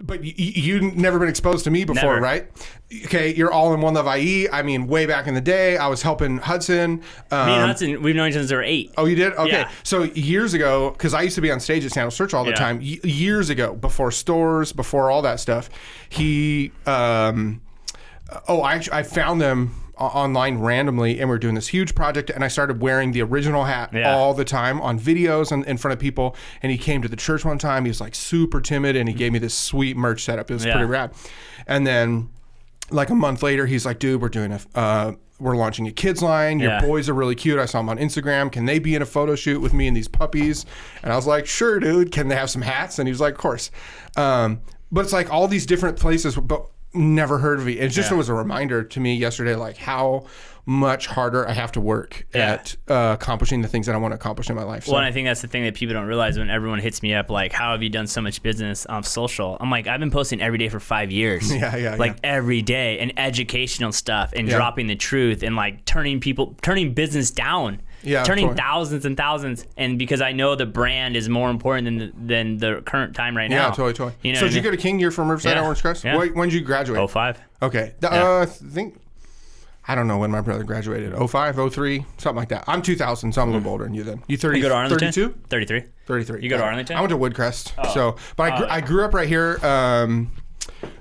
But you've never been exposed to me before, Never. right? Okay, you're all in One Love IE. I mean, way back in the day, I was helping Hudson. Me and Hudson, we've known each other since we were 8. Oh, you did? Okay. Yeah. So years ago, because I used to be on stage at Sandal Search all the time, years ago, before stores, before all that stuff, he, I found them online randomly, and we were doing this huge project, and I started wearing the original hat all the time on videos and in front of people. And he came to the church one time. He was like super timid, and he gave me this sweet merch setup. It was pretty rad. And then like a month later, he's like, dude, we're launching a kids line. Your boys are really cute. I saw them on Instagram. Can they be in a photo shoot with me and these puppies? And I was like, sure, dude. Can they have some hats? And he was like, of course. But it's like all these different places, but never heard of it. It just was a reminder to me yesterday, like how much harder I have to work at accomplishing the things that I want to accomplish in my life. So. Well, and I think that's the thing that people don't realize when everyone hits me up, like, how have you done so much business on social? I'm like, I've been posting every day for 5 years. Every day, and educational stuff, and dropping the truth, and like turning business down. Turning thousands and thousands, and because I know the brand is more important than the current time right now. Yeah, totally. You know so did you go to King? You're from Riverside, Orange Crest? Yeah. When did you graduate? 05. Okay. I don't know when my brother graduated. 05, 03, something like that. I'm 2000, so I'm a little older than you then. You 30? You go to Arlington? 32? 33. 33. You go to Arlington? I went to Woodcrest. I grew up right here.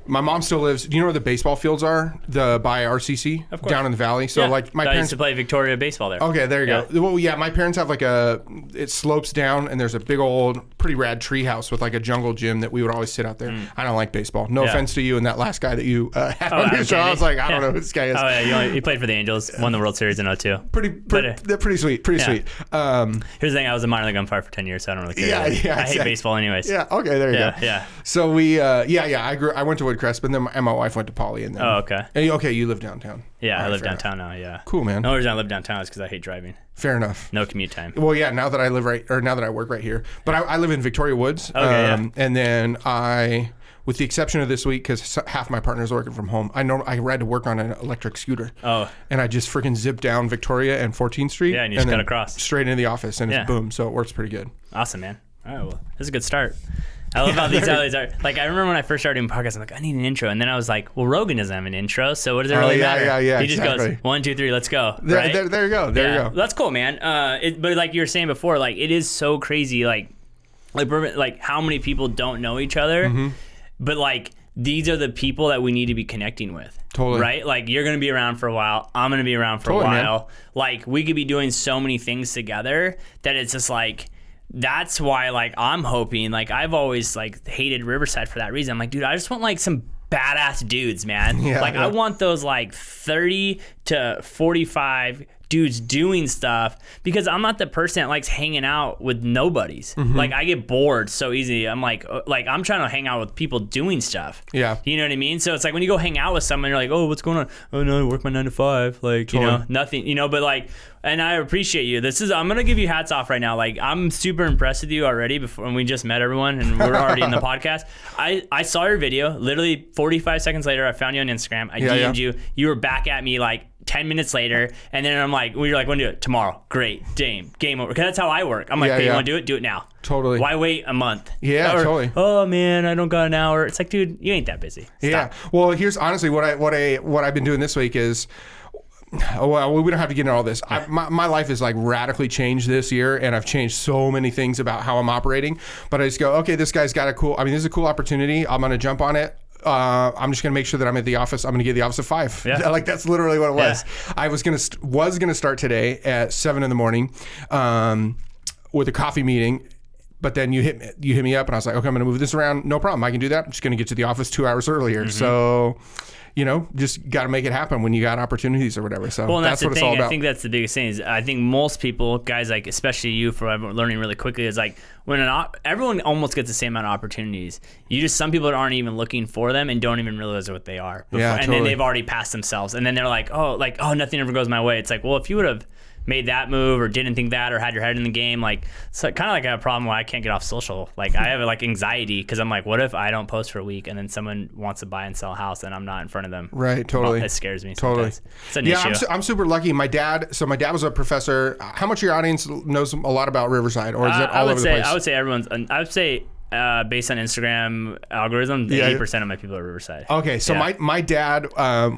My mom still lives. Do you know where the baseball fields are? By RCC, of course. Down in the valley. So like my parents used to play Victoria baseball there. Okay, there you go. Well, yeah, my parents have it slopes down, and there's a big old, pretty rad tree house with like a jungle gym that we would always sit out there. I don't like baseball. No offense to you and that last guy that you had on your show. I was like, I don't know who this guy is. Oh yeah, you played for the Angels, won the World Series in 02. They're pretty sweet. Pretty sweet. Here's the thing: I was a minor league umpire for 10 years, so I don't really care. I hate baseball anyways. Yeah. Okay. There you go. Yeah. So we, I went to Woodcrest, but then my wife went to Poly, and then. Oh, okay. Okay, you live downtown. Yeah, I live downtown now. Yeah. Cool, man. The only reason I live downtown is because I hate driving. Fair enough. No commute time. Well, yeah. Now that I work right here, but I live in Victoria Woods. Okay. And then with the exception of this week, because half my partner's working from home, I had to work on an electric scooter. Oh. And I just freaking zipped down Victoria and 14th Street. Yeah, and you just got across. Straight into the office, and it's boom. So it works pretty good. Awesome, man. All right, well, this is a good start. I love how these are. Like, I remember when I first started doing podcasts, I'm like, I need an intro. And then I was like, well, Rogan doesn't have an intro, so what does it really matter? Yeah, he just goes, 1, 2, 3, let's go. There you go. There you go. That's cool, man. But like you were saying before, like, it is so crazy, like how many people don't know each other, but like, these are the people that we need to be connecting with. Totally. Right? Like, you're going to be around for a while. I'm going to be around for a while. Man. Like, we could be doing so many things together that it's just like, that's why, like, I'm hoping, like, I've always, like, hated Riverside for that reason. I'm like, dude, I just want, like, some badass dudes, man. I want those, like, 30 to 45 dudes doing stuff, because I'm not the person that likes hanging out with nobodies. Like, I get bored so easy. I'm like I'm trying to hang out with people doing stuff. Yeah. You know what I mean? So it's like when you go hang out with someone, you're like, oh, what's going on? Oh no, I work my 9 to 5. Like, you know, nothing, you know, but like, and I appreciate you. I'm going to give you hats off right now. Like, I'm super impressed with you already when we just met everyone and we're already in the podcast. I saw your video, literally 45 seconds later, I found you on Instagram. I DM'd you. You were back at me like 10 minutes later, and then I'm like, we were like, want to do it tomorrow? Great, game over. Because that's how I work. I'm like, okay, you want to do it? Do it now. Totally. Why wait a month? Yeah, totally. Oh man, I don't got an hour. It's like, dude, you ain't that busy. Stop. Yeah. Well, here's honestly what I've been doing this week is. Well, we don't have to get into all this. My life is like radically changed this year, and I've changed so many things about how I'm operating. But I just go, okay, this is a cool opportunity. I'm going to jump on it. I'm just going to make sure that I'm at the office. I'm going to get to the office at 5. Yeah. Like, that's literally what it was. Yeah. I was going to start today at 7 in the morning with a coffee meeting. But then you hit me up, and I was like, okay, I'm going to move this around. No problem. I can do that. I'm just going to get to the office 2 hours earlier. So, you know, just got to make it happen when you got opportunities or whatever. So that's what it's all about. I think that's the biggest thing. Is I think most people, guys, like especially you, for learning really quickly, is like when everyone almost gets the same amount of opportunities. Some people aren't even looking for them and don't even realize what they are. And then they've already passed themselves, and then they're like, oh, nothing ever goes my way. It's like, well, if you would have made that move or didn't think that or had your head in the game, like, it's kind of like I have a problem where I can't get off social. Like, I have like anxiety because I'm like, what if I don't post for a week and then someone wants to buy and sell a house and I'm not in front of them? Right, totally. It scares me sometimes. It's an issue. I'm super lucky. My dad was a professor. How much of your audience knows a lot about Riverside, or is it all over the place? I would say based on Instagram algorithm, 80% of my people are Riverside. Okay, so my dad,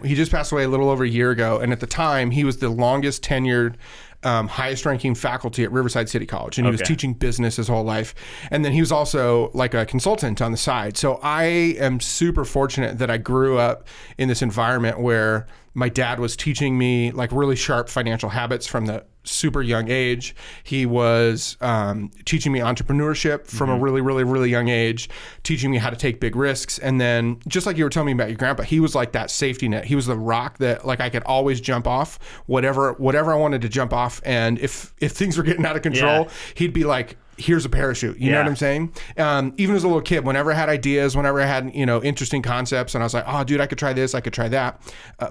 he just passed away a little over a year ago, and at the time, he was the longest tenured, highest ranking faculty at Riverside City College, and he was teaching business his whole life. And then he was also like a consultant on the side. So I am super fortunate that I grew up in this environment where my dad was teaching me like really sharp financial habits from the super young age. He was teaching me entrepreneurship from a really, really, really young age, teaching me how to take big risks. And then just like you were telling me about your grandpa, he was like that safety net. He was the rock that like I could always jump off whatever I wanted to jump off. And if things were getting out of control, he'd be like, here's a parachute. You know what I'm saying? Even as a little kid, whenever I had ideas, whenever I had, interesting concepts, and I was like, oh, dude, I could try this, I could try that.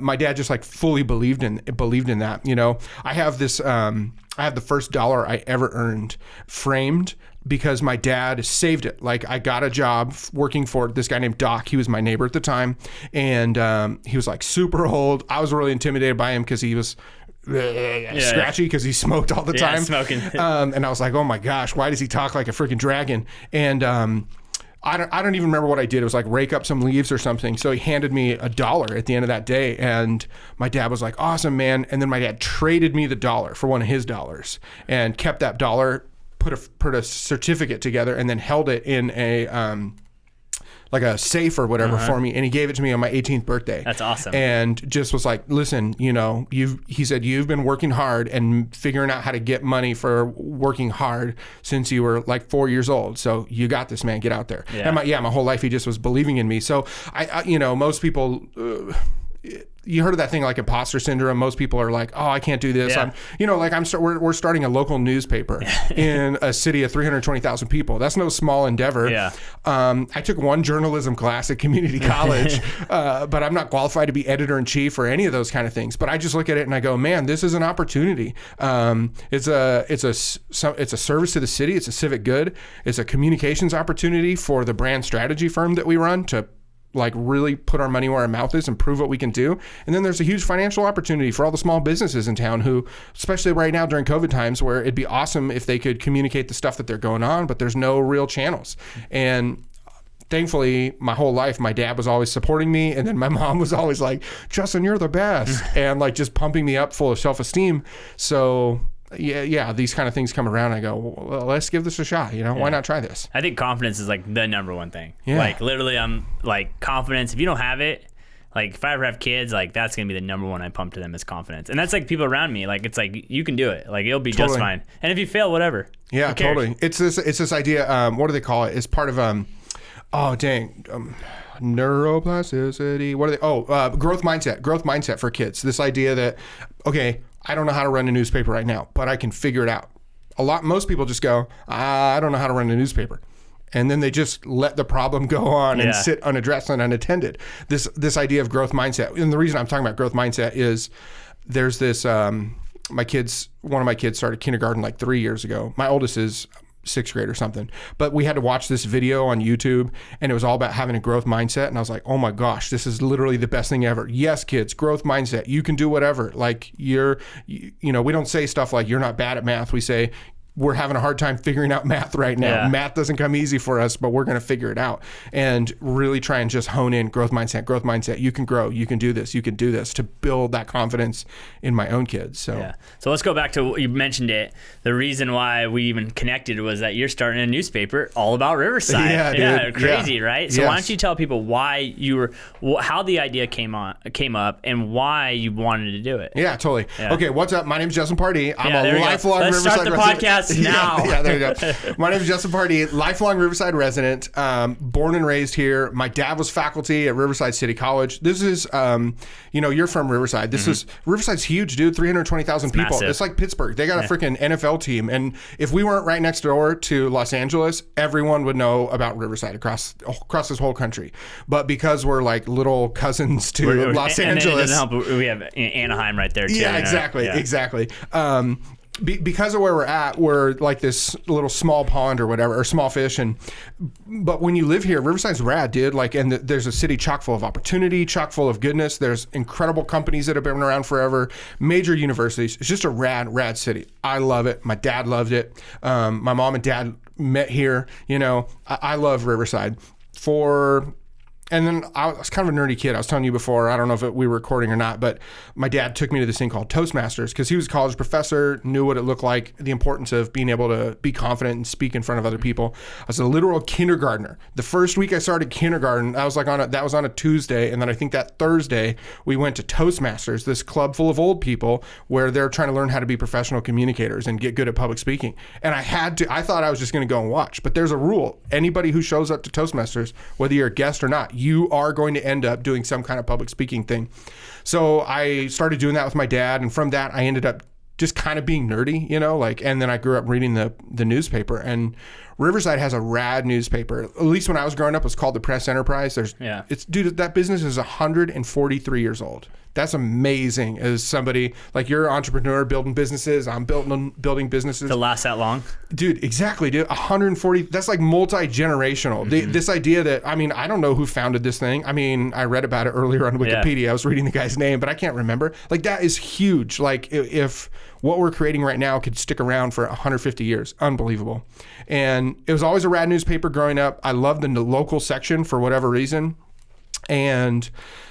My dad just like fully believed in that. I have this, I have the first dollar I ever earned framed because my dad saved it. Like I got a job working for this guy named Doc. He was my neighbor at the time. And he was like super old. I was really intimidated by him because he was scratchy because he smoked all the time. Smoking. And I was like, oh my gosh, why does he talk like a freaking dragon? And I don't even remember what I did. It was like rake up some leaves or something. So he handed me $1 at the end of that day. And my dad was like, awesome, man. And then my dad traded me the $1 for one of his dollars and kept that $1, put a certificate together, and then held it in a like a safe or whatever for me, and he gave it to me on my 18th birthday. That's awesome. And just was like, listen, he said, you've been working hard and figuring out how to get money for working hard since you were like 4 years old. So you got this, man, get out there. And my whole life he just was believing in me. So I most people, you heard of that thing like imposter syndrome. Most people are like, oh, I can't do this. We're starting a local newspaper in a city of 320,000 people. That's no small endeavor. I took one journalism class at community college, but I'm not qualified to be editor in chief or any of those kind of things. But I just look at it and I go, man, this is an opportunity. It's a service to the city. It's a civic good. It's a communications opportunity for the brand strategy firm that we run to like really put our money where our mouth is and prove what we can do. And then there's a huge financial opportunity for all the small businesses in town who, especially right now during COVID times, where it'd be awesome if they could communicate the stuff that they're going on, but there's no real channels. And thankfully, my whole life, my dad was always supporting me. And then my mom was always like, Justin, you're the best. And like just pumping me up full of self-esteem. So these kind of things come around. I go, well, let's give this a shot. Why not try this? I think confidence is like the number one thing. Like literally, I'm like confidence. If you don't have it, like if I ever have kids, like that's gonna be the number one I pump to them is confidence. And that's like people around me. Like it's like you can do it. Like it'll be just fine. And if you fail, whatever. Yeah, totally. It's this idea. What do they call it? It's part of neuroplasticity. What are they? Growth mindset for kids. This idea that I don't know how to run a newspaper right now, but I can figure it out. Most people just go, I don't know how to run a newspaper. And then they just let the problem go on and sit unaddressed and unattended. This idea of growth mindset. And the reason I'm talking about growth mindset is there's this, one of my kids started kindergarten like 3 years ago. My oldest is 6th grade or something, but we had to watch this video on YouTube and it was all about having a growth mindset. And I was like, oh my gosh, this is literally the best thing ever. Yes, kids, growth mindset. You can do whatever. Like we don't say stuff like you're not bad at math. We say we're having a hard time figuring out math right now. Yeah. Math doesn't come easy for us, but we're going to figure it out and really try and just hone in growth mindset. You can grow, you can do this to build that confidence in my own kids. So let's go back to, you mentioned it. The reason why we even connected was that you're starting a newspaper all about Riverside. Yeah, dude. Crazy, right? So why don't you tell people why how the idea came up and why you wanted to do it? Yeah, totally. Yeah. Okay, what's up? My name is Juston Pardee. I'm a lifelong Let's Riverside start the resident. Podcast now. Yeah, there you go. My name is Juston Pardee, lifelong Riverside resident, born and raised here. My dad was faculty at Riverside City College. This is, you're from Riverside. Riverside's huge, dude. 320,000 people. Massive. It's like Pittsburgh. They got a freaking NFL team. And if we weren't right next door to Los Angeles, everyone would know about Riverside across this whole country. But because we're like little cousins to Los Angeles. And it doesn't help. We have Anaheim right there too. Yeah, exactly. Because of where we're at, we're like this little small pond or whatever, or small fish. But when you live here, Riverside's rad, dude. Like, and there's a city chock full of opportunity, chock full of goodness. There's incredible companies that have been around forever, major universities. It's just a rad city. I love it. My dad loved it. My mom and dad met here. You know, I love Riverside. And then I was kind of a nerdy kid. I was telling you before, I don't know if we were recording or not, but my dad took me to this thing called Toastmasters because he was a college professor, knew what it looked like, the importance of being able to be confident and speak in front of other people. I was a literal kindergartner. The first week I started kindergarten, that was on a Tuesday, and then I think that Thursday we went to Toastmasters, this club full of old people where they're trying to learn how to be professional communicators and get good at public speaking. And I thought I was just going to go and watch, but there's a rule. Anybody who shows up to Toastmasters, whether you're a guest or not, you are going to end up doing some kind of public speaking thing. So I started doing that with my dad, and from that I ended up just kind of being nerdy, you know, like, and then I grew up reading the newspaper, and Riverside has a rad newspaper. At least when I was growing up, it was called the Press Enterprise. Dude, that business is 143 years old. That's amazing. As somebody like, you're an entrepreneur building businesses, I'm building businesses to last that long, dude. Exactly, dude. 140. That's like multi-generational. Mm-hmm. This idea that, I mean, I don't know who founded this thing. I mean, I read about it earlier on Wikipedia. Yeah. I was reading the guy's name, but I can't remember. Like, that is huge. Like, if what we're creating right now could stick around for 150 years, unbelievable. And it was always a rad newspaper growing up. I loved the local section for whatever reason. And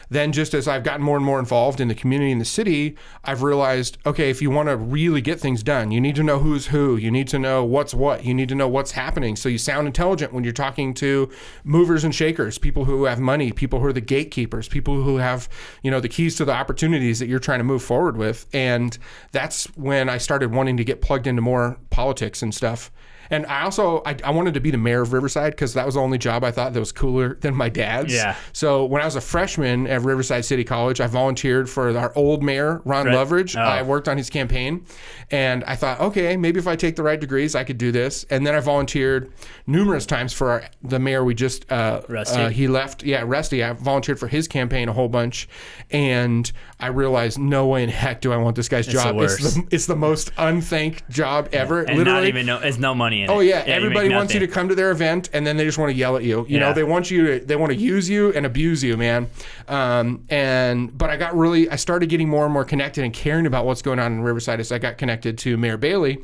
then just as I've gotten more and more involved in the community in the city, I've realized, okay, if you want to really get things done, you need to know who's who. You need to know what's what. You need to know what's happening. So you sound intelligent when you're talking to movers and shakers, people who have money, people who are the gatekeepers, people who have, you know, the keys to the opportunities that you're trying to move forward with. And that's when I started wanting to get plugged into more politics and stuff. And I also, I wanted to be the mayor of Riverside because that was the only job I thought that was cooler than my dad's. Yeah. So when I was a freshman at Riverside City College, I volunteered for our old mayor, Ron Loveridge. I worked on his campaign. And I thought, okay, maybe if I take the right degrees, I could do this. And then I volunteered numerous times for the mayor we just, Rusty. He left. Yeah, Rusty. I volunteered for his campaign a whole bunch. And I realized, no way in heck do I want this guy's job. It's the most unthanked job ever. And literally, not even know, it's no money in it. Oh yeah, everybody wants you to come to their event, and then they just want to yell at you. You know, they want to use you and abuse you, man. But I started getting more and more connected and caring about what's going on in Riverside as I got connected to Mayor Bailey.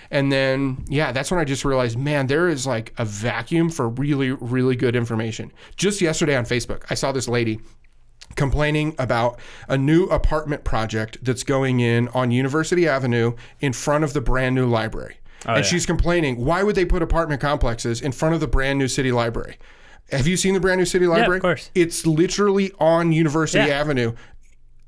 And then, that's when I just realized, man, there is like a vacuum for really, really good information. Just yesterday on Facebook, I saw this lady complaining about a new apartment project that's going in on University Avenue in front of the brand new library. She's complaining, why would they put apartment complexes in front of the brand new city library? Have you seen the brand new city library? Yeah, of course. It's literally on University Avenue.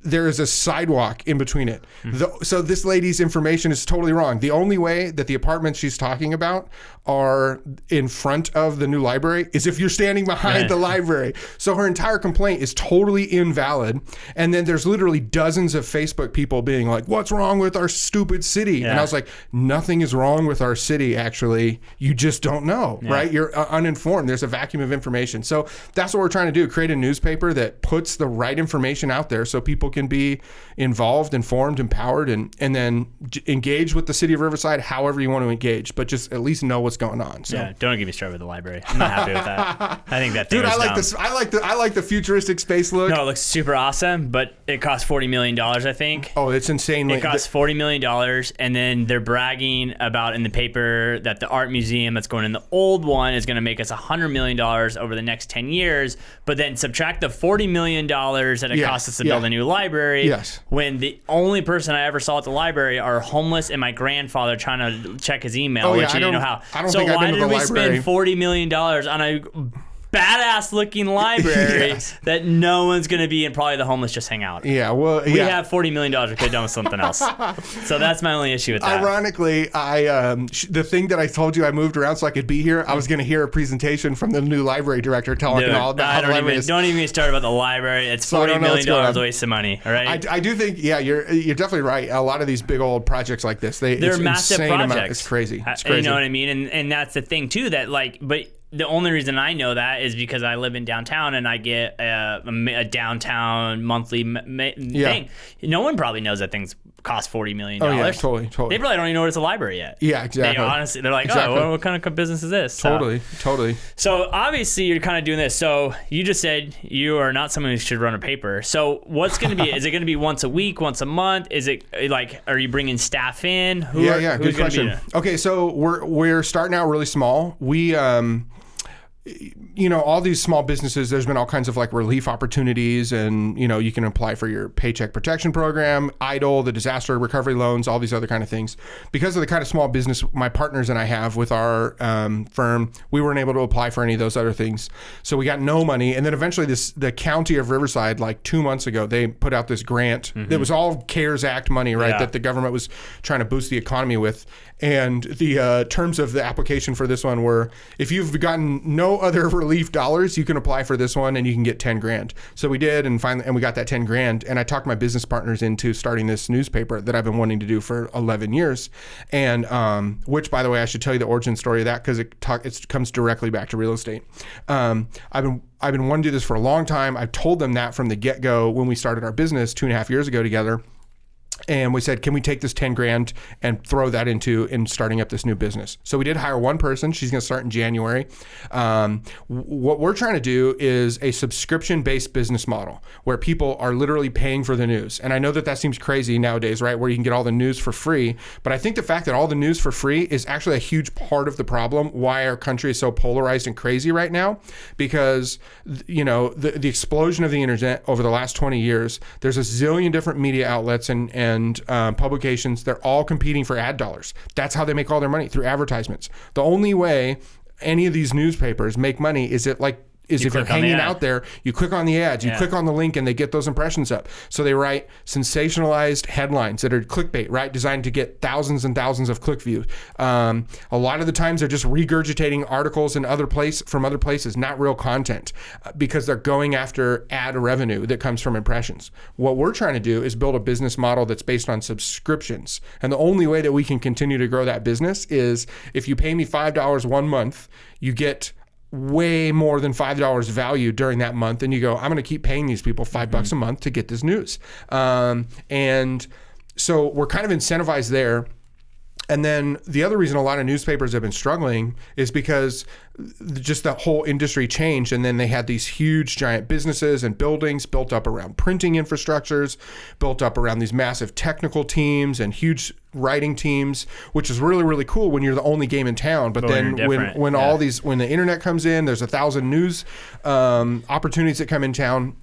There is a sidewalk in between it. Mm-hmm. So this lady's information is totally wrong. The only way that the apartments she's talking about are in front of the new library is if you're standing behind the library. So her entire complaint is totally invalid. And then there's literally dozens of Facebook people being like, what's wrong with our stupid city? Yeah. And I was like, nothing is wrong with our city, actually. You just don't know, right? You're uninformed. There's a vacuum of information. So that's what we're trying to do, create a newspaper that puts the right information out there so people can be involved, informed, empowered, and then engage with the city of Riverside however you want to engage, but just at least know what's going on. So. Yeah, don't get me started with the library. I'm not happy with that. I think that thing is dumb. This. I like the futuristic space look. No, it looks super awesome, but it costs $40 million, I think. Oh, it's insane. It costs $40 million, and then they're bragging about in the paper that the art museum that's going in the old one is going to make us $100 million over the next 10 years, but then subtract the $40 million that it costs us to build a new library. Yes. When the only person I ever saw at the library are homeless and my grandfather trying to check his email, which he didn't know how. So why did we spend $40 million on a badass looking library that no one's going to be in? Probably the homeless just hang out. Yeah, well, we have $40 million. We could have done with something else. So that's my only issue with that. Ironically, the thing that I told you I moved around so I could be here, I was going to hear a presentation from the new library director talking all about how the library is. Don't even get started about the library. It's $40 million a waste of money. All right. I do think, you're definitely right. A lot of these big old projects like this, they're massive projects. It's crazy. It's crazy. You know what I mean? And that's the thing too, that but the only reason I know that is because I live in downtown and I get a downtown monthly thing. No one probably knows that things cost $40 million. Oh, yeah, totally. They probably don't even know it's a library yet. Yeah, exactly. They're like, oh, what kind of business is this? Totally. So obviously you're kind of doing this. So you just said you are not someone who should run a paper. So what's going to be, is it going to be once a week, once a month? Is it like, are you bringing staff in? Good question. Okay, so we're starting out really small. We, all these small businesses, there's been all kinds of like relief opportunities, and you can apply for your paycheck protection program, EIDL, the disaster recovery loans, all these other kind of things. Because of the kind of small business my partners and I have with our firm, we weren't able to apply for any of those other things. So we got no money. And then eventually the county of Riverside, like 2 months ago, they put out this grant that was all CARES Act money, right? That the government was trying to boost the economy with. And the terms of the application for this one were, if you've gotten no other relief dollars, you can apply for this one and you can get 10 grand. So we did, and we got that 10 grand. And I talked my business partners into starting this newspaper that I've been wanting to do for 11 years. And which, by the way, I should tell you the origin story of that, because it comes directly back to real estate. I've been wanting to do this for a long time. I've told them that from the get-go when we started our business 2.5 years ago together. And we said, can we take this 10 grand and throw that in starting up this new business? So we did hire one person. She's going to start in January. What we're trying to do is a subscription-based business model where people are literally paying for the news. And I know that seems crazy nowadays, right? Where you can get all the news for free. But I think the fact that all the news for free is actually a huge part of the problem why our country is so polarized and crazy right now. Because, the explosion of the internet over the last 20 years, there's a zillion different media outlets and publications. They're all competing for ad dollars. That's how they make all their money, through advertisements. The only way any of these newspapers make money is if you're hanging out there, you click on the ads, you click on the link, and they get those impressions up. So they write sensationalized headlines that are clickbait, right? Designed to get thousands and thousands of click views. A lot of the times they're just regurgitating articles from other places, not real content, because they're going after ad revenue that comes from impressions. What we're trying to do is build a business model that's based on subscriptions. And the only way that we can continue to grow that business is if you pay me $5 one month, you get way more than $5 value during that month, and you go, I'm going to keep paying these people $5 a month to get this news. And so we're kind of incentivized there. And then the other reason a lot of newspapers have been struggling is because just the whole industry changed, and then they had these huge giant businesses and buildings built up around printing infrastructures, built up around these massive technical teams and huge writing teams, which is really, really cool when you're the only game in town. But then when the internet comes in, there's 1,000 news opportunities that come in town.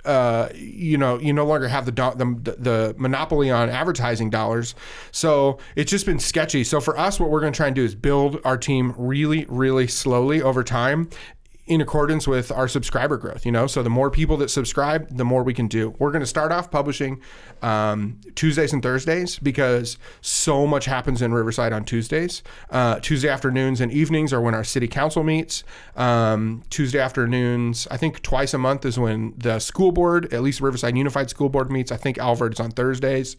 You no longer have the monopoly on advertising dollars. So it's just been sketchy. So for us, what we're going to try and do is build our team really, really slowly over time, in accordance with our subscriber growth, so the more people that subscribe, the more we can do. We're going to start off publishing Tuesdays and Thursdays, because so much happens in Riverside on Tuesdays. Tuesday afternoons and evenings are when our city council meets. Tuesday afternoons, I think twice a month, is when the school board, at least Riverside Unified School Board, meets. I think Alfred's on Thursdays.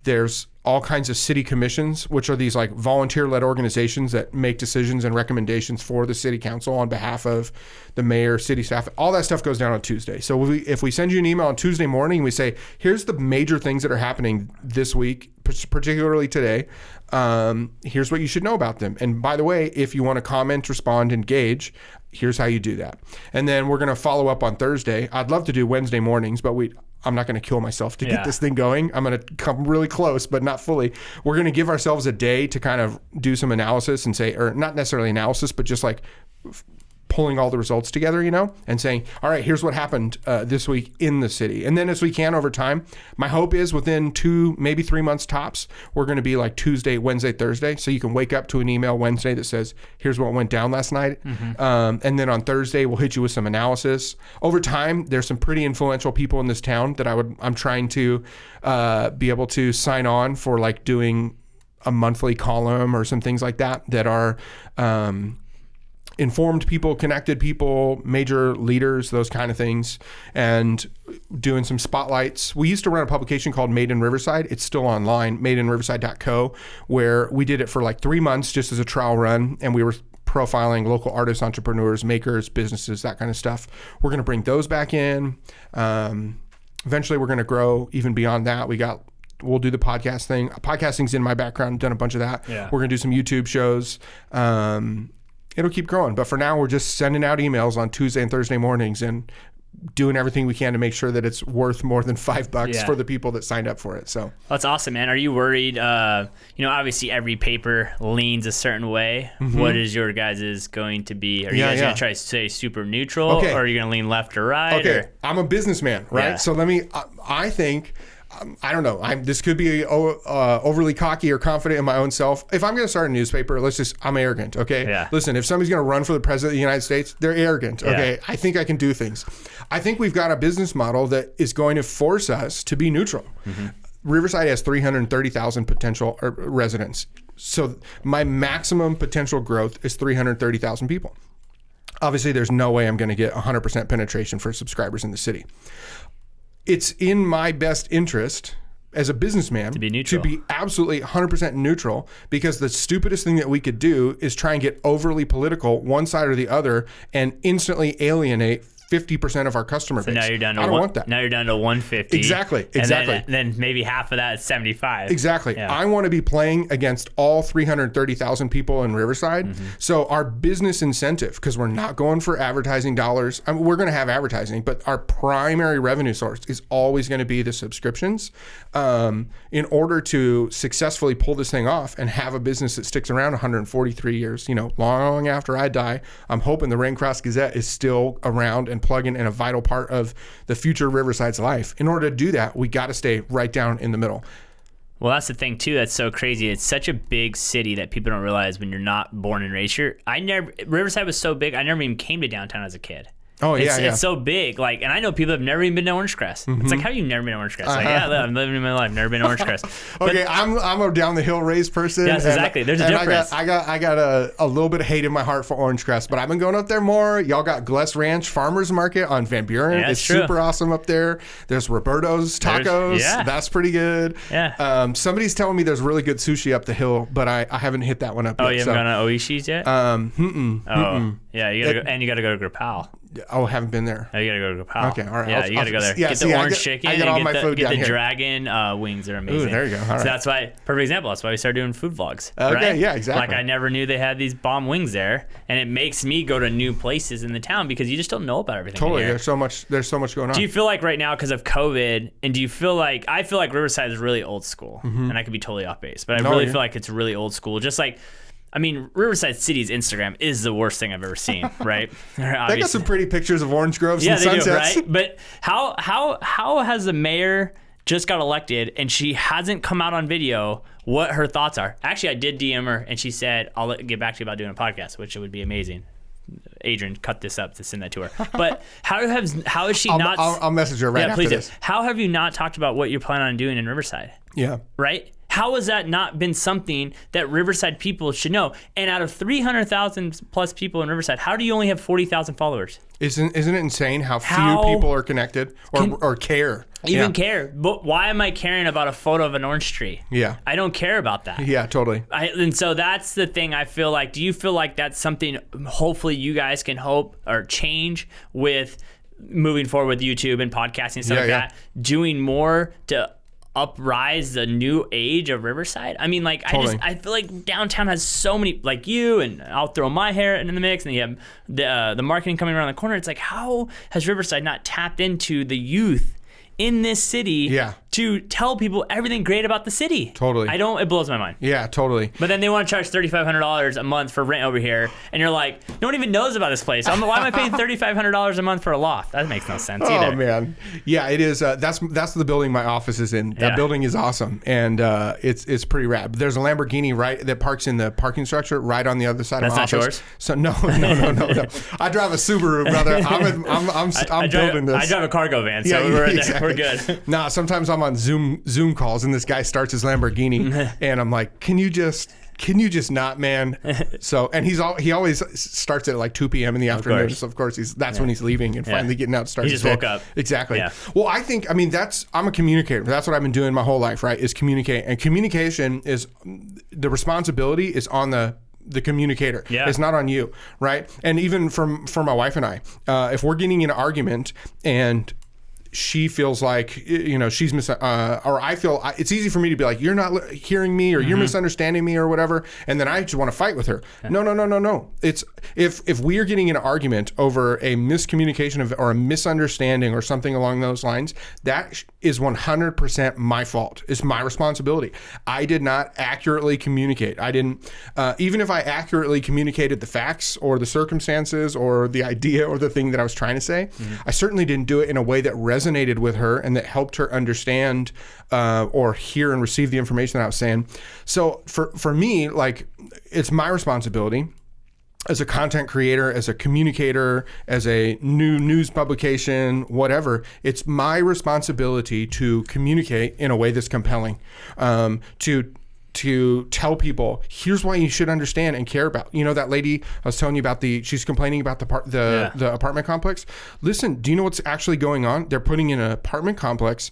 There's all kinds of city commissions, which are these like volunteer-led organizations that make decisions and recommendations for the city council on behalf of the mayor, city staff. All that stuff goes down on Tuesday. So if we send you an email on Tuesday morning, we say, here's the major things that are happening this week, particularly today. Here's what you should know about them. And by the way, if you want to comment, respond, engage, here's how you do that. And then we're going to follow up on Thursday. I'd love to do Wednesday mornings, but I'm not going to kill myself to get this thing going. I'm going to come really close, but not fully. We're going to give ourselves a day to kind of do some analysis and say, or not necessarily analysis, but just like pulling all the results together, and saying, all right, here's what happened this week in the city. And then as we can over time, my hope is within 2, maybe 3 months tops, we're going to be like Tuesday, Wednesday, Thursday. So you can wake up to an email Wednesday that says, here's what went down last night. And then on Thursday, we'll hit you with some analysis. Over time, there's some pretty influential people in this town that I'm trying to be able to sign on for, like doing a monthly column or some things like that are informed people, connected people, major leaders, those kind of things, and doing some spotlights. We used to run a publication called Made in Riverside. It's still online, madeinriverside.co, where we did it for like 3 months just as a trial run, and we were profiling local artists, entrepreneurs, makers, businesses, that kind of stuff. We're going to bring those back in. Eventually, we're going to grow even beyond that. We'll do the podcast thing. Podcasting's in my background. Done a bunch of that. Yeah. We're going to do some YouTube shows. It'll keep growing. But for now, we're just sending out emails on Tuesday and Thursday mornings and doing everything we can to make sure that it's worth more than $5 for the people that signed up for it. So that's awesome, man. Are you worried? Obviously every paper leans a certain way. Mm-hmm. What is your guys' going to be? Are you guys going to try to stay super neutral, or are you going to lean left or right? Okay, or? I'm a businessman, right? Yeah. So I think, I don't know. This could be overly cocky or confident in my own self. If I'm going to start a newspaper, I'm arrogant, okay? Yeah. Listen, if somebody's going to run for the president of the United States, they're arrogant, okay? I think I can do things. I think we've got a business model that is going to force us to be neutral. Mm-hmm. Riverside has 330,000 potential residents. So my maximum potential growth is 330,000 people. Obviously, there's no way I'm going to get 100% penetration for subscribers in the city. It's in my best interest as a businessman to be neutral, to be absolutely 100% neutral, because the stupidest thing that we could do is try and get overly political one side or the other and instantly alienate 50% of our customer base. So now you're down to I don't want that. Now you're down to 150. Exactly. And then maybe half of that is 75. Exactly. Yeah. I want to be playing against all 330,000 people in Riverside. Mm-hmm. So our business incentive, because we're not going for advertising dollars. We're going to have advertising, but our primary revenue source is always going to be the subscriptions. In order to successfully pull this thing off and have a business that sticks around 143 years, long after I die, I'm hoping the Raincross Gazette is still around and plug-in and a vital part of the future Riverside's life. In order to do that, we got to stay right down in the middle. Well, that's the thing too. That's so crazy. It's such a big city that people don't realize when you're not born and raised here. Riverside was so big. I never even came to downtown as a kid. Oh, it's so big. Like, and I know people have never even been to Orange Crest. Mm-hmm. It's like, how have you never been to Orange Crest? Like, I'm living my life, never been to Orange Crest. But, okay, I'm a down the hill raised person. Yes, exactly. There's a difference. I got a little bit of hate in my heart for Orange Crest, but I've been going up there more. Y'all got Gless Ranch Farmers Market on Van Buren. Yeah, it's super awesome up there. There's Roberto's Tacos. That's pretty good. Yeah. Somebody's telling me there's really good sushi up the hill, but I haven't hit that one up yet. Oh, you haven't gone to Oishi's yet? Yeah, you gotta go to Grapal. Oh, haven't been there. Oh, you gotta go to Grapal. Okay, all right. Yeah, you gotta go there. Get the orange chicken. I get all my food Get down the here. dragon wings. They're amazing. Ooh, there you go. All right. So that's why, perfect example. That's why we started doing food vlogs. Okay, right? yeah, exactly. Like, I never knew they had these bomb wings there, and it makes me go to new places in the town because you just don't know about everything. Totally. Here. There's so much going on. Do you feel like right now because of COVID, and do you feel like, I feel like Riverside is really old school, and I could be totally off base, but I really feel like it's really old school. Just like, I mean, Riverside City's Instagram is the worst thing I've ever seen, right? They got some pretty pictures of orange groves and sunsets. Yeah, they do, right? But how has the mayor just got elected and she hasn't come out on video what her thoughts are? Actually, I did DM her and she said, I'll get back to you about doing a podcast, which would be amazing. Adrian, cut this up to send that to her. But how has she not? I'll message her right after this. How have you not talked about what you're planning on doing in Riverside? Yeah. Right? How has that not been something that Riverside people should know? And out of 300,000 plus people in Riverside, how do you only have 40,000 followers? Isn't it insane how few people are connected or care? Even care. But why am I caring about a photo of an orange tree? Yeah. I don't care about that. Yeah, totally. And so that's the thing I feel like. Do you feel like that's something hopefully you guys can hope or change with moving forward with YouTube and podcasting and stuff like that? Doing more to uprise the new age of Riverside? I mean, like, totally. I feel like downtown has so many, like you, and I'll throw my hair in the mix, and you have the marketing coming around the corner. It's like, how has Riverside not tapped into the youth in this city to tell people everything great about the city? Totally. It blows my mind. Yeah, totally. But then they want to charge $3,500 a month for rent over here, and you're like, no one even knows about this place. Why am I paying $3,500 a month for a loft? That makes no sense either. Oh, man. Yeah, it is. That's the building my office is in. That building is awesome, and it's pretty rad. There's a Lamborghini that parks in the parking structure right on the other side of my office. That's not yours? So no. I drive a Subaru, brother. I'm building this. I drive a cargo van, so we're good. Nah, sometimes I'm on Zoom calls and this guy starts his Lamborghini and I'm like, can you just not, man? So, and he always starts at like 2 p.m. in the afternoon. So of course that's when he's leaving and finally getting out to start. He just woke up. Exactly. Yeah. Well, I'm a communicator. That's what I've been doing my whole life, right? Is communicate. And communication is, the responsibility is on the the communicator. Yeah. It's not on you, right? And even for my wife and I, if we're getting in an argument and she feels like, she's or I feel it's easy for me to be like, you're not hearing me, or you're misunderstanding me, or whatever, and then I just want to fight with her. No. It's if we are getting in an argument over a miscommunication or a misunderstanding or something along those lines, that is 100% my fault. It's my responsibility. I did not accurately communicate. I didn't, even if I accurately communicated the facts or the circumstances or the idea or the thing that I was trying to say, I certainly didn't do it in a way that resonated with her and that helped her understand or hear and receive the information that I was saying. So for me, like, it's my responsibility as a content creator, as a communicator, as a new news publication, whatever. It's my responsibility to communicate in a way that's compelling, to tell people, here's why you should understand and care about. That lady I was telling you about, she's complaining about the apartment complex. Listen, do you know what's actually going on? They're putting in an apartment complex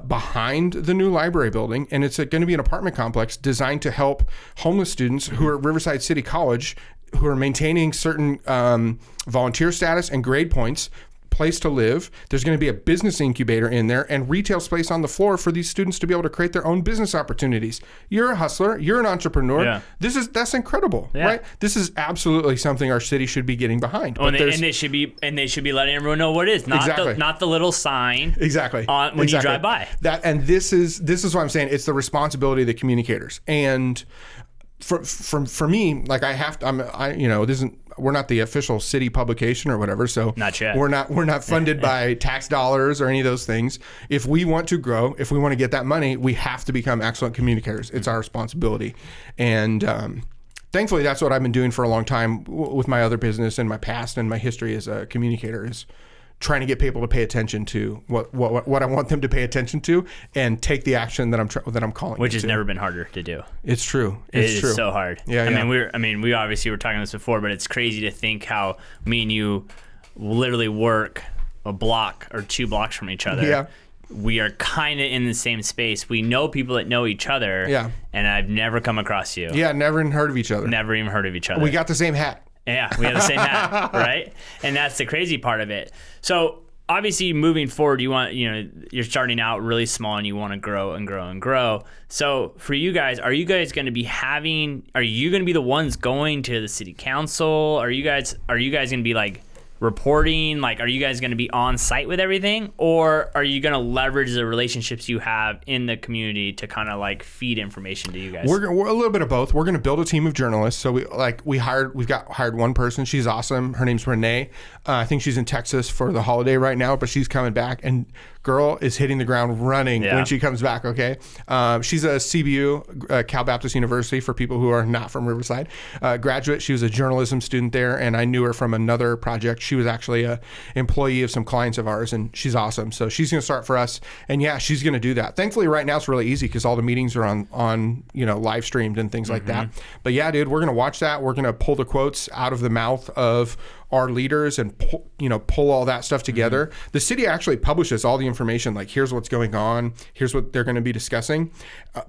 behind the new library building, and it's going to be an apartment complex designed to help homeless students who are at Riverside City College, who are maintaining certain volunteer status and grade points, place to live. There's going to be a business incubator in there and retail space on the floor for these students to be able to create their own business opportunities. You're a hustler. You're an entrepreneur. Yeah. That's incredible, right? This is absolutely something our city should be getting behind. And they should be letting everyone know what it is, not the little sign. Exactly. When you drive by. This is what I'm saying. It's the responsibility of the communicators. And for me, like, this isn't, we're not the official city publication or whatever, so not yet. We're not funded by tax dollars or any of those things. If we want to grow, if we want to get that money, we have to become excellent communicators. It's our responsibility, and thankfully, that's what I've been doing for a long time with my other business and my past and my history as a communicator, is trying to get people to pay attention to what I want them to pay attention to and take the action that I'm calling. Which has never been harder to do. It's true. It is so hard. Yeah. I mean, we obviously were talking this before, but it's crazy to think how me and you literally work a block or 2 blocks from each other. Yeah. We are kind of in the same space. We know people that know each other. Yeah. And I've never come across you. Yeah. Never even heard of each other. Never even heard of each other. We got the same hat. Yeah, we have the same hat, right? And that's the crazy part of it. So obviously, moving forward, you're starting out really small and you want to grow and grow and grow. So for you guys, are you going to be the ones going to the city council? Are you guys going to be like reporting? Like, are you guys going to be on site with everything, or are you going to leverage the relationships you have in the community to kind of like feed information to you guys? We're a little bit of both. We're going to build a team of journalists. So we've hired one person. She's awesome. Her name's Renee. I think she's in Texas for the holiday right now, but she's coming back, and girl is hitting the ground running when she comes back. Okay. She's a CBU, Cal Baptist University, for people who are not from Riverside, graduate. She was a journalism student there, and I knew her from another project. She was actually a employee of some clients of ours, and she's awesome. So she's going to start for us, and she's going to do that. Thankfully, right now it's really easy because all the meetings are on live streamed and things like that. But yeah, dude, we're going to watch that. We're going to pull the quotes out of the mouth of our leaders and pull all that stuff together. The city actually publishes all the information, like here's what's going on, here's what they're going to be discussing,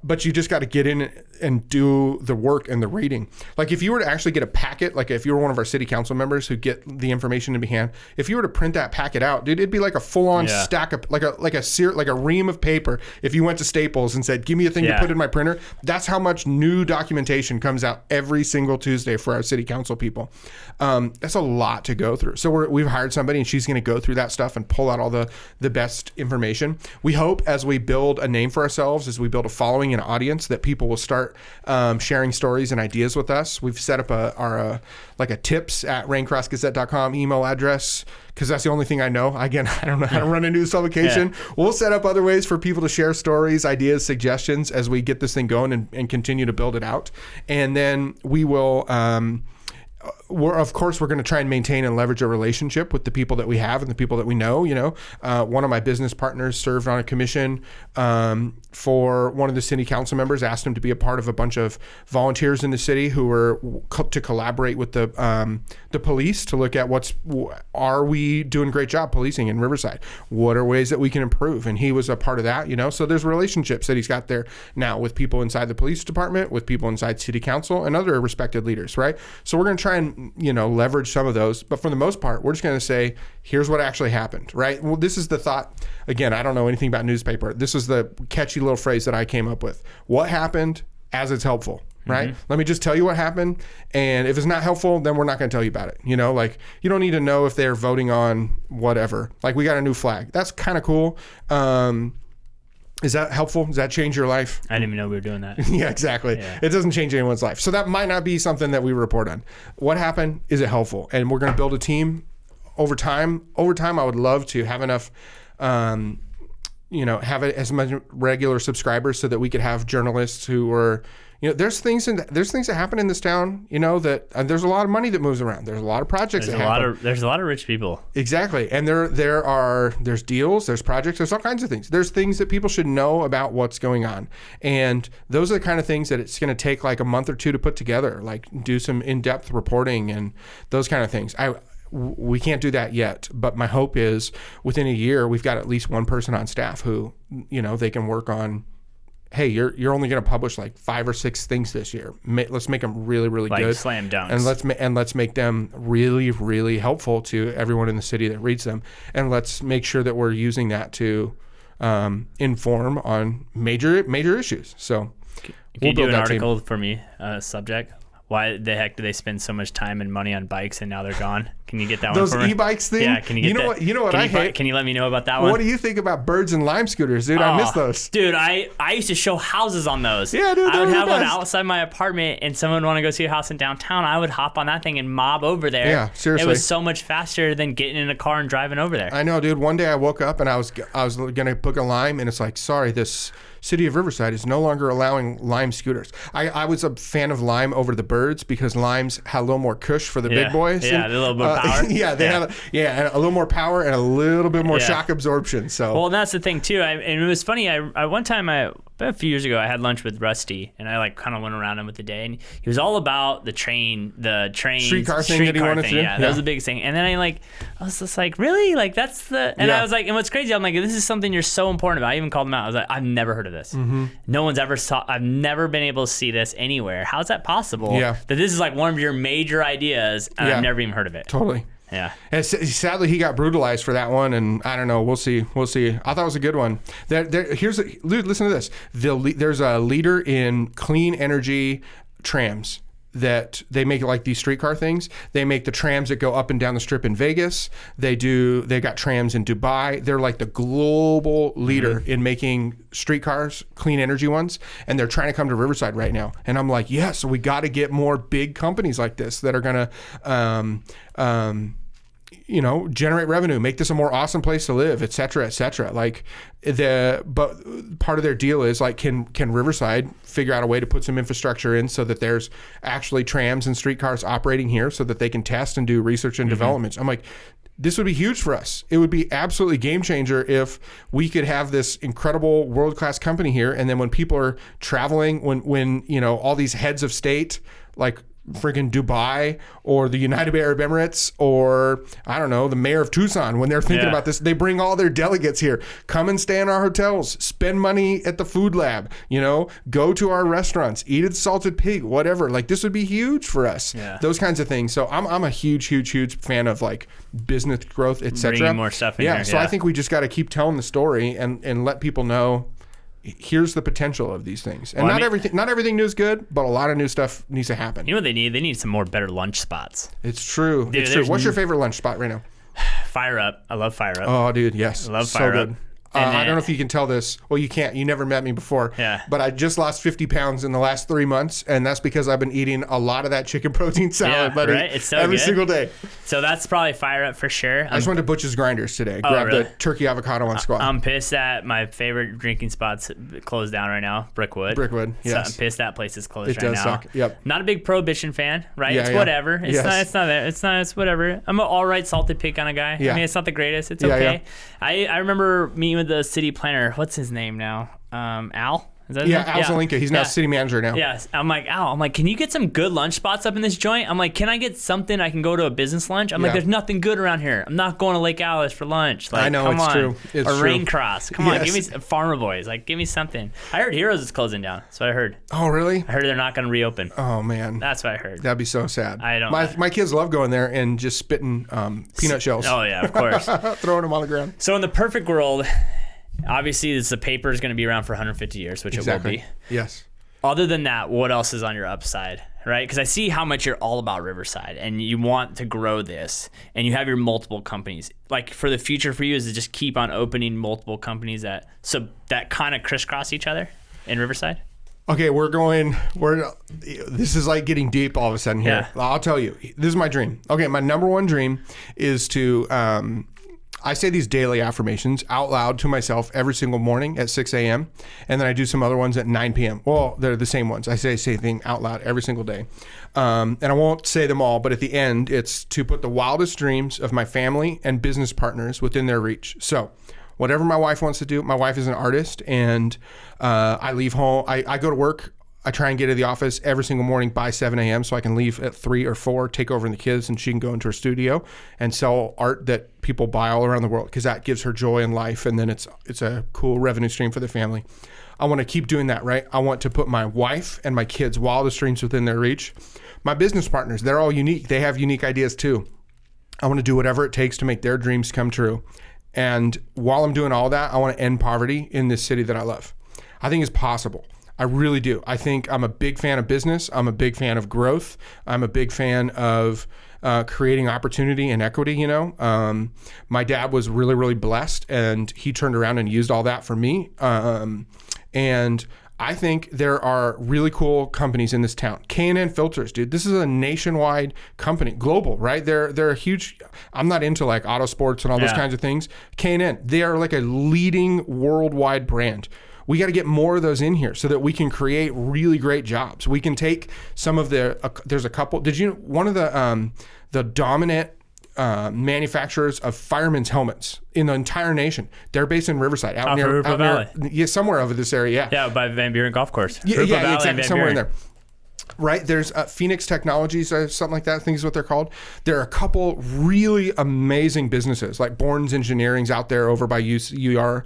but you just got to get in and do the work and the reading. Like if you were to actually get a packet, like if you were one of our city council members who get the information in hand, if you were to print that packet out, dude, it'd be like a full-on stack of like a ream of paper. If you went to Staples and said, give me a thing to put in my printer, that's how much new documentation comes out every single Tuesday for our city council people. That's a lot to go through. So we've hired somebody, and she's going to go through that stuff and pull out all the best information. We hope as we build a name for ourselves, as we build a following and audience, that people will start sharing stories and ideas with us. We've set up a tips at raincrossgazette.com email address, because that's the only thing I know. Again, I don't know how to run a news publication. Yeah. We'll set up other ways for people to share stories, ideas, suggestions as we get this thing going and continue to build it out. And then we will of course, we're going to try and maintain and leverage a relationship with the people that we have and the people that we know. One of my business partners served on a commission for one of the city council members, asked him to be a part of a bunch of volunteers in the city who were to collaborate with the police to look at are we doing a great job policing in Riverside? What are ways that we can improve? And he was a part of that, So there's relationships that he's got there now with people inside the police department, with people inside city council, and other respected leaders, right? So we're going to try and, leverage some of those. But for the most part, we're just going to say, here's what actually happened, right? Well, this is the thought. Again, I don't know anything about newspaper. This is the catchy little phrase that I came up with. What happened as it's helpful, right? Mm-hmm. Let me just tell you what happened. And if it's not helpful, then we're not going to tell you about it. You don't need to know if they're voting on whatever. Like, we got a new flag. That's kind of cool. Is that helpful? Does that change your life? I didn't even know we were doing that. Yeah, exactly. Yeah. It doesn't change anyone's life. So that might not be something that we report on. What happened? Is it helpful? And we're going to build a team over time. Over time, I would love to have enough, have as much regular subscribers so that we could have journalists who are, there's things that happen in this town, that there's a lot of money that moves around. There's a lot of projects that happen. There's a lot of rich people. Exactly. And there's deals, there's projects, there's all kinds of things. There's things that people should know about what's going on. And those are the kind of things that it's going to take like a month or two to put together, like do some in-depth reporting and those kind of things. We can't do that yet, but my hope is within a year, we've got at least one person on staff who, they can work on, hey, you're only going to publish like 5 or 6 things this year. Let's make them really, really like good. Slam dunks. And let's make them really, really helpful to everyone in the city that reads them. And let's make sure that we're using that to inform on major issues. So can you do an article for me, subject? Why the heck do they spend so much time and money on bikes and now they're gone? Can you get that one for me? Those e-bikes thing? Yeah, can you get that? You know what I hate? Can you let me know about that one? What do you think about birds and lime scooters, dude? I miss those. Dude, I used to show houses on those. Yeah, dude, I would have one outside my apartment and someone would want to go see a house in downtown. I would hop on that thing and mob over there. Yeah, seriously. It was so much faster than getting in a car and driving over there. I know, dude. One day I woke up and I was going to book a lime and it's like, sorry, this city of Riverside is no longer allowing lime scooters. I was a fan of lime over the birds because limes had a little more cush for the big boys. Yeah, a little bit of power. Yeah, they had a little more power and a little bit more shock absorption. So well, and that's the thing too. And it was funny. I one time a few years ago, I had lunch with Rusty, and I kind of went around him with the day, and he was all about the train streetcar thing that he wanted to do. Yeah, that was a big thing. And then I was just like, really? Like that's the? And I was like, and what's crazy? I'm like, this is something you're so important about. I even called him out. I was like, I've never heard of this. Mm-hmm. No one's ever saw. I've never been able to see this anywhere. How's that possible? Yeah. That this is like one of your major ideas, and I've never even heard of it. Totally. Yeah. And sadly, he got brutalized for that one, and I don't know. We'll see. I thought it was a good one. Listen to this. There's a leader in clean energy trams that they make like these streetcar things. They make the trams that go up and down the strip in Vegas. They got trams in Dubai. They're like the global leader in making streetcars, clean energy ones, and they're trying to come to Riverside right now. And I'm like, yeah, so we got to get more big companies like this that are going to generate revenue, make this a more awesome place to live, et cetera, et cetera. But part of their deal is like, can Riverside figure out a way to put some infrastructure in so that there's actually trams and streetcars operating here so that they can test and do research and development. I'm like, this would be huge for us. It would be absolutely game changer if we could have this incredible world-class company here. And then when people are traveling, when all these heads of state, like freaking Dubai or the United Arab Emirates or I don't know, the mayor of Tucson, when they're thinking about this, they bring all their delegates here, come and stay in our hotels, spend money at the food lab, go to our restaurants, eat at Salted Pig, whatever. Like this would be huge for us. Yeah. Those kinds of things. So I'm a huge fan of like business growth, et cetera. Bringing more stuff in here. So I think we just got to keep telling the story and let people know here's the potential of these things. And not everything new is good, but a lot of new stuff needs to happen. You know what they need? They need some more better lunch spots. It's true. Dude, it's true. What's your favorite lunch spot right now? Fire Up. I love Fire Up. Oh, dude, yes. I love Fire Up. Good. I don't know if you can tell this. Well, you can't. You never met me before. Yeah. But I just lost 50 pounds in the last 3 months, and that's because I've been eating a lot of that chicken protein salad, buddy. Right? It's so every good. single day. So that's probably fire up for sure. I just went to Butch's Grinders today. Grabbed really? the turkey avocado on squat. I'm pissed that my favorite drinking spot's closed down right now, Brickwood. Yes. So I'm pissed that place is closed It right does now. suck. Yep. Not a big Prohibition fan, right? Yeah, It's yeah. whatever. It's Yes. it's whatever. I'm an all right salted pig kind of guy. Yeah. I mean, it's not the greatest. It's Yeah, okay. I remember meeting with the city planner. What's his name now? Al? Is that his name? Al Zelinka. He's now city manager now. Yes. I'm like, Al, can you get some good lunch spots up in this joint? I'm like, can I get something I can go to a business lunch? I'm like, there's nothing good around here. I'm not going to Lake Alice for lunch. Like, I know, come it's on. true. It's or true. Raincross. Come on, Yes. give me some Farmer Boys. Like, give me something. I heard Heroes is closing down. That's what I heard. Oh, really? I heard they're not going to reopen. Oh, man. That's what I heard. That'd be so sad. I don't- My kids love going there and just spitting peanut shells. Oh, yeah, of course. Throwing them on the ground. So in the perfect world, obviously the paper is going to be around for 150 years, which it will be. Yes. Other than that, what else is on your upside, right? Because I see how much you're all about Riverside and you want to grow this and you have your multiple companies. Like for the future for you is to just keep on opening multiple companies that kind of crisscross each other in Riverside? Okay, this is like getting deep all of a sudden here. Yeah. I'll tell you, this is my dream. Okay, my number one dream is to, I say these daily affirmations out loud to myself every single morning at 6 a.m. And then I do some other ones at 9 p.m. Well, they're the same ones. I say the same thing out loud every single day. And I won't say them all, but at the end, it's to put the wildest dreams of my family and business partners within their reach. So whatever my wife wants to do, my wife is an artist, and I leave home. I go to work. I try and get to the office every single morning by 7 a.m. so I can leave at 3 or 4, take over the kids, and she can go into her studio and sell art that people buy all around the world, because that gives her joy in life, and then it's a cool revenue stream for the family. I want to keep doing that, right? I want to put my wife and my kids' wildest dreams within their reach. My business partners, they're all unique. They have unique ideas too. I want to do whatever it takes to make their dreams come true. And while I'm doing all that, I want to end poverty in this city that I love. I think it's possible. I really do. I think I'm a big fan of business. I'm a big fan of growth. I'm a big fan of creating opportunity and equity, you know. My dad was really, really blessed, and he turned around and used all that for me. And I think there are really cool companies in this town. K&N Filters, dude. This is a nationwide company, global, right? They're a huge. I'm not into like auto sports and all those kinds of things. K&N, they are like a leading worldwide brand. We got to get more of those in here so that we can create really great jobs. We can take some of there's a couple. Did you one of the dominant manufacturers of firemen's helmets in the entire nation? They're based in Riverside, out near somewhere over this area. Yeah, by Van Buren Golf Course. Yeah, exactly, somewhere in there. Right, there's Phoenix Technologies or something like that. I think is what they're called. There are a couple really amazing businesses, like Bourne's Engineering's out there over by UR.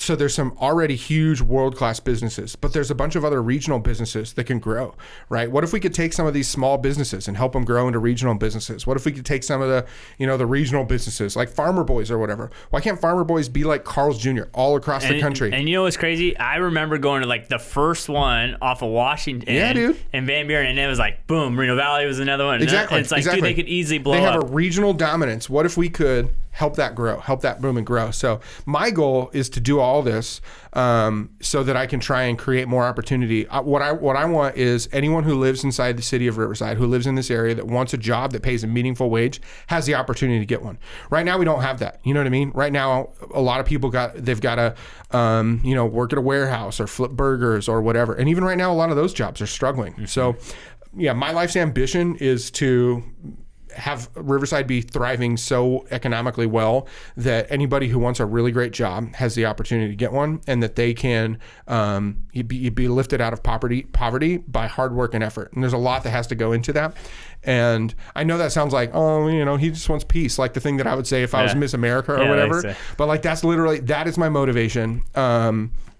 So there's some already huge world-class businesses, but there's a bunch of other regional businesses that can grow, right? What if we could take some of these small businesses and help them grow into regional businesses? What if we could take some of the, the regional businesses like Farmer Boys or whatever? Why can't Farmer Boys be like Carl's Jr. all across the country? And you know what's crazy? I remember going to like the first one off of Washington and Van Buren, and it was like, boom, Reno Valley was another one. Exactly. And it's like, dude, they could easily blow up. They have a regional dominance. What if we could help that grow, help that boom and grow? So my goal is to do all this so that I can try and create more opportunity. What I want is anyone who lives inside the city of Riverside, who lives in this area, that wants a job that pays a meaningful wage, has the opportunity to get one. Right now, we don't have that. You know what I mean? Right now, a lot of people they've got to work at a warehouse or flip burgers or whatever. And even right now, a lot of those jobs are struggling. Mm-hmm. So yeah, my life's ambition is to have Riverside be thriving so economically well that anybody who wants a really great job has the opportunity to get one, and that they can be lifted out of poverty by hard work and effort. And there's a lot that has to go into that. And I know that sounds like, he just wants peace, like the thing that I would say if I was Miss America or whatever. But like that is my motivation.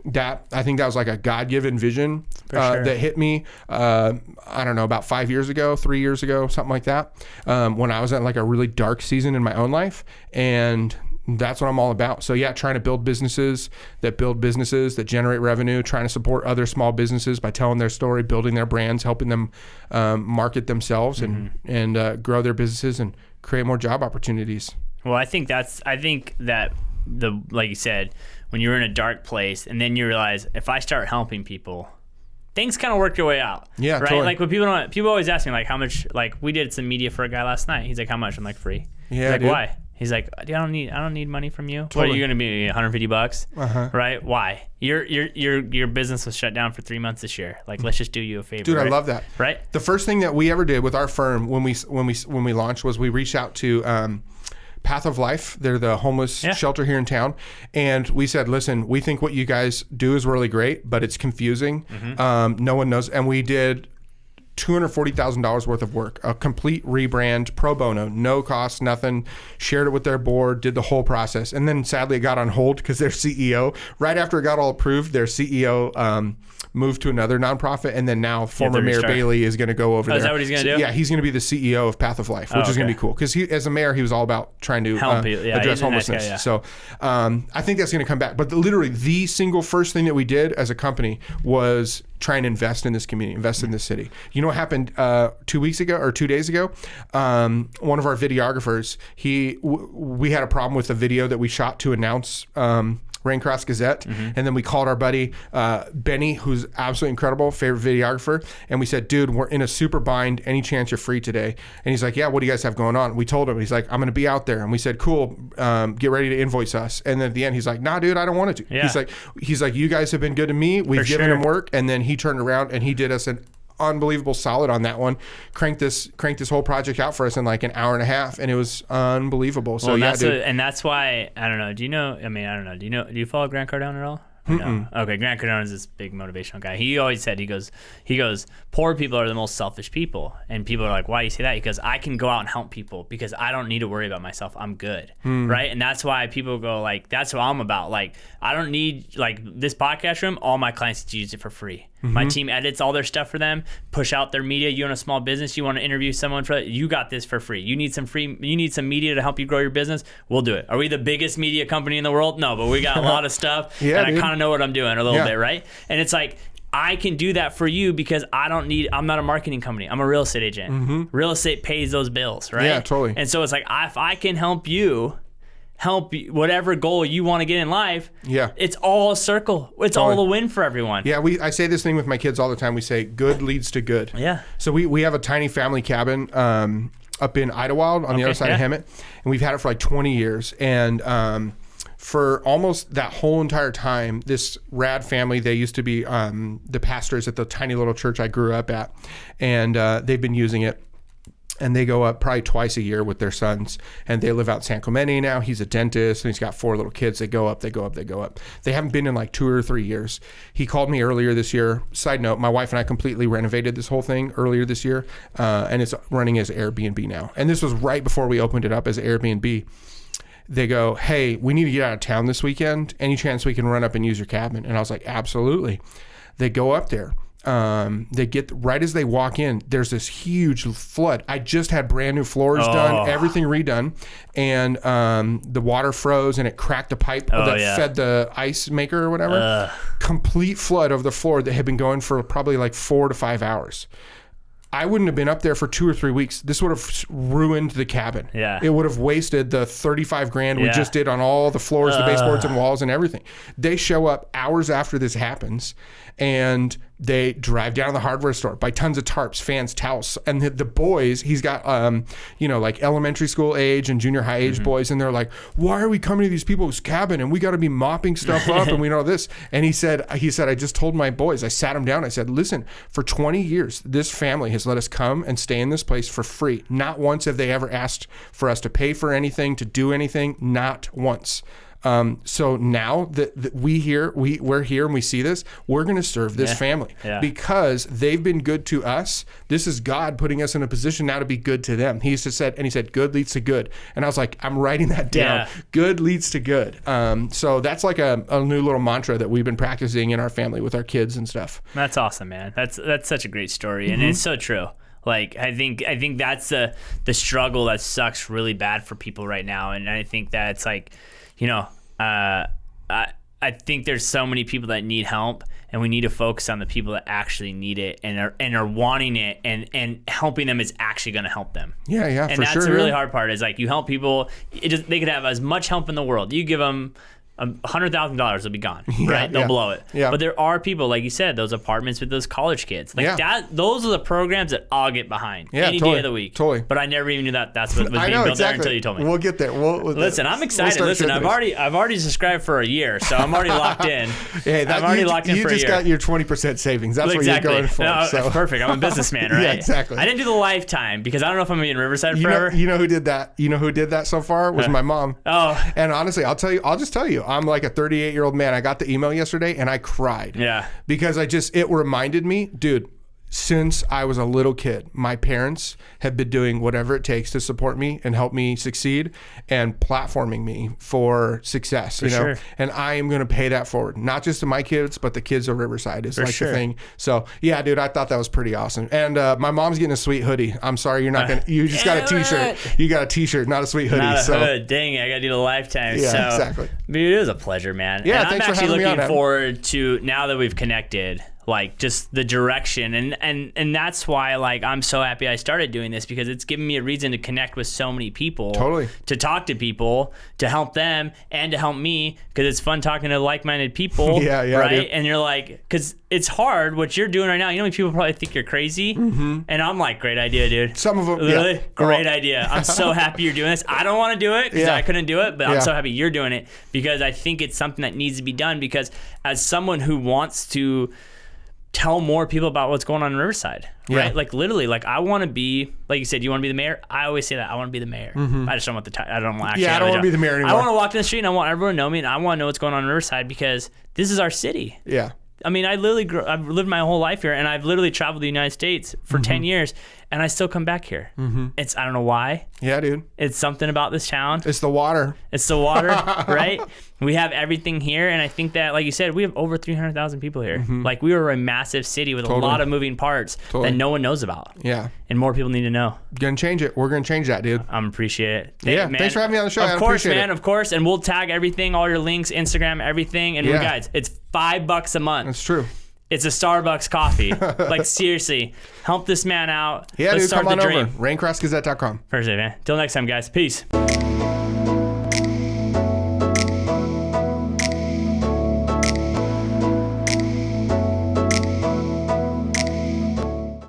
That I think that was like a God-given vision that hit me, I don't know, about 5 years ago, 3 years ago, something like that, when I was at like a really dark season in my own life. And that's what I'm all about. So yeah, trying to build businesses that generate revenue, trying to support other small businesses by telling their story, building their brands, helping them market themselves and grow their businesses and create more job opportunities. Well, I think that like you said, when you're in a dark place and then you realize if I start helping people, things kind of work your way out. Yeah, right. totally. Like when people always ask me like how much. Like we did some media for a guy last night. He's like, how much? I'm like, free. Yeah, He's like, dude. why? He's like, I don't need money from you. Totally. What are you gonna be, $150? Uh-huh. Right? Why? Your business was shut down for 3 months this year. Like, let's just do you a favor. Dude, right? I love that. Right? The first thing that we ever did with our firm when we launched was we reached out to Path of Life. They're the homeless shelter here in town, and we said, listen, we think what you guys do is really great, but it's confusing. No one knows, and we did $240,000 worth of work, a complete rebrand, pro bono, no cost, nothing, shared it with their board, did the whole process. And then sadly it got on hold because their CEO, right after it got all approved, their CEO moved to another nonprofit, and then now former Mayor Bailey is going to go over there. Is that what he's going to do? Yeah, he's going to be the CEO of Path of Life, which is going to be cool because he, as a mayor, he was all about trying to help people. Yeah, address homelessness. Nice guy, So I think that's going to come back. But literally the single first thing that we did as a company was try and invest in this community, invest in this city. You know what happened 2 weeks ago or 2 days ago? One of our videographers, we had a problem with a video that we shot to announce Raincross Gazette, and then we called our buddy Benny, who's absolutely incredible, favorite videographer, and we said, dude, we're in a super bind, any chance you're free today? And he's like, yeah, what do you guys have going on? We told him, he's like, I'm gonna be out there. And we said, cool, get ready to invoice us. And then at the end he's like, nah, dude, I don't want to. Yeah. He's like, you guys have been good to me, we've given him work. And then he turned around and he did us an unbelievable solid on that one, cranked this whole project out for us in like an hour and a half, and it was unbelievable. So and that's why, I don't know, do you follow Grant Cardone at all? No. Okay, Grant Cardone is this big motivational guy. He always said, he goes, poor people are the most selfish people. And people are like, why do you say that? Because I can go out and help people because I don't need to worry about myself. I'm good. Right? And that's why people go like, that's what I'm about. Like, I don't need, like, this podcast room, all my clients use it for free. My team edits all their stuff for them, push out their media. You own a small business, you want to interview someone for that, you got this for free. You need some media to help you grow your business, we'll do it. Are we the biggest media company in the world? No, but we got a lot of stuff, and I kind of know what I'm doing a little bit, right? And it's like, I can do that for you because I'm not a marketing company. I'm a real estate agent. Real estate pays those bills, right? Yeah, totally. And so it's like, if I can help whatever goal you want to get in life, it's all a circle. It's all a win for everyone. Yeah, I say this thing with my kids all the time. We say good leads to good. Yeah. So we have a tiny family cabin up in Idlewild on the other side of Hemet, and we've had it for like 20 years. And for almost that whole entire time, this rad family, they used to be the pastors at the tiny little church I grew up at, and they've been using it. And they go up probably twice a year with their sons, and they live out in San Clemente now. He's a dentist, and he's got 4 little kids. They go up. They haven't been in like 2 or 3 years. He called me earlier this year. Side note, my wife and I completely renovated this whole thing earlier this year, and it's running as Airbnb now. And this was right before we opened it up as Airbnb. They go, hey, we need to get out of town this weekend. Any chance we can run up and use your cabin? And I was like, absolutely. They go up there. They get right as they walk in, there's this huge flood. I just had brand new floors done, everything redone, and the water froze and it cracked the pipe that fed the ice maker or whatever. Complete flood of the floor that had been going for probably like 4 to 5 hours. I wouldn't have been up there for 2 or 3 weeks. This would have ruined the cabin. Yeah. It would have wasted the $35,000 we just did on all the floors, the baseboards and walls and everything. They show up hours after this happens, and they drive down to the hardware store, buy tons of tarps, fans, towels. And the boys, he's got, like elementary school age and junior high age boys. And they're like, why are we coming to these people's cabin? And we got to be mopping stuff up and we know this. And he said, I just told my boys, I sat them down. I said, listen, for 20 years, this family has let us come and stay in this place for free. Not once have they ever asked for us to pay for anything, to do anything, not once. So now that we're here and we see this, we're going to serve this family because they've been good to us. This is God putting us in a position now to be good to them. He said, good leads to good. And I was like, I'm writing that down. Yeah. Good leads to good. So that's like a new little mantra that we've been practicing in our family with our kids and stuff. That's awesome, man. That's such a great story. And it's so true. Like, I think that's the struggle that sucks really bad for people right now. And I think that it's like, I think there's so many people that need help, and we need to focus on the people that actually need it and are wanting it, and helping them is actually going to help them. Yeah, and for that's sure, the really hard part is like you help people, they could have as much help in the world. You give them $100,000 will be gone, right? They'll blow it. Yeah. But there are people, like you said, those apartments with those college kids. Like those are the programs that I'll get behind any day of the week. Totally. But I never even knew that's what was being built there until you told me. We'll get there. Listen, I'm excited. Listen, I've already subscribed for a year, so I'm already locked in. Hey, I'm already locked in for a year. You just got your 20% savings. That's what you're going for. No, so. That's perfect. I'm a businessman, right? Yeah, exactly. I didn't do the lifetime because I don't know if I'm going to be in Riverside forever. You know who did that? You know who did that so far? Was my mom. Oh. And honestly, I'll just tell you, I'm like a 38-year-old man. I got the email yesterday and I cried. Yeah. Because it reminded me, dude, since I was a little kid, my parents have been doing whatever it takes to support me and help me succeed and platforming me for success, you know? Sure. And I am going to pay that forward, not just to my kids, but the kids of Riverside is the thing. So yeah, dude, I thought that was pretty awesome. And my mom's getting a sweet hoodie. I'm sorry, you're not going to, you just got a t-shirt. You got a t-shirt, not a sweet hoodie. Not a hood. Dang it, I got to do the lifetime. Yeah, so, exactly. Dude, it was a pleasure, man. Yeah, and thanks I'm for actually having me looking on, forward to, now that we've connected, like just the direction, and that's why like I'm so happy I started doing this, because it's given me a reason to connect with so many people, to talk to people, to help them and to help me, because it's fun talking to like-minded people. Right, dude. And you're like, because it's hard what you're doing right now. You know, people probably think you're crazy, and I'm like, great idea, dude. Some of them, literally, great idea. I'm so happy you're doing this. I don't want to do it because I couldn't do it, but I'm so happy you're doing it, because I think it's something that needs to be done, because as someone who wants to tell more people about what's going on in Riverside, right? Like literally, like I want to be, like you said, you want to be the mayor? I always say that I want to be the mayor. I just don't want the I don't actually. Yeah, I don't want to be the mayor anymore. I want to walk down the street and I want everyone to know me, and I want to know what's going on in Riverside, because this is our city. Yeah. I mean, I've lived my whole life here, and I've literally traveled the United States for 10 years, and I still come back here. I don't know why. Yeah, dude. It's something about this town. It's the water. It's the water, right? We have everything here, and I think that, like you said, we have over 300,000 people here. Like, we are a massive city with a lot of moving parts that no one knows about. Yeah. And more people need to know. Gonna change it. We're gonna change that, dude. I appreciate it. Thanks for having me on the show. Of course, man. Of course. And we'll tag everything, all your links, Instagram, everything. And guys, it's $5 a month. That's true. It's a Starbucks coffee. Like, seriously, help this man out. Yeah, Let's dude, start come on the dream. over. Raincrossgazette.com. Perfect, man. Till next time, guys. Peace.